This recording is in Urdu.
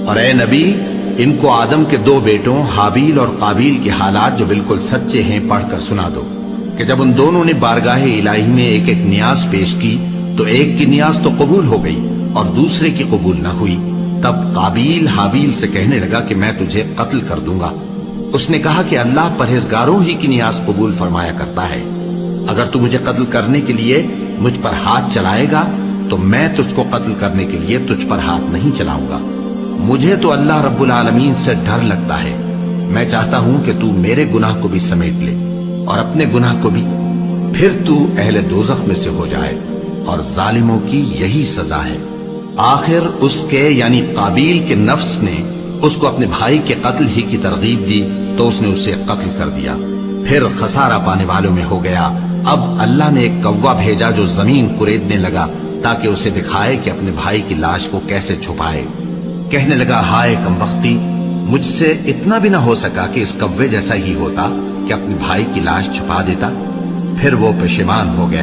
اور اے نبی ان کو آدم کے دو بیٹوں حابیل اور قابیل کے حالات جو بالکل سچے ہیں پڑھ کر سنا دو کہ جب ان دونوں نے بارگاہ الہی میں ایک ایک نیاز پیش کی تو ایک کی نیاز تو قبول ہو گئی اور دوسرے کی قبول نہ ہوئی. تب قابیل حابیل سے کہنے لگا کہ میں تجھے قتل کر دوں گا. اس نے کہا کہ اللہ پرہیزگاروں ہی کی نیاز قبول فرمایا کرتا ہے. اگر تو مجھے قتل کرنے کے لیے مجھ پر ہاتھ چلائے گا تو میں تجھ کو قتل کرنے کے لیے تجھ پر ہاتھ نہیں چلاؤں گا. مجھے تو اللہ رب العالمین سے ڈر لگتا ہے. میں چاہتا ہوں کہ تو میرے گناہ کو بھی سمیٹ لے اور اپنے گناہ کو بھی، پھر تو اہل دوزخ میں سے ہو جائے، اور ظالموں کی یہی سزا ہے. آخر اس کے یعنی قابیل کے نفس نے اس کو اپنے بھائی کے قتل ہی کی ترغیب دی تو اس نے اسے قتل کر دیا. پھر خسارہ پانے والوں میں ہو گیا. اب اللہ نے ایک کوا بھیجا جو زمین کریدنے لگا تاکہ اسے دکھائے کہ اپنے بھائی کی لاش کو کیسے چھپائے. کہنے لگا ہائے کمبختی، مجھ سے اتنا بھی نہ ہو سکا کہ اس کوے جیسا ہی ہوتا کہ اپنے بھائی کی لاش چھپا دیتا. پھر وہ پشیمان ہو گیا.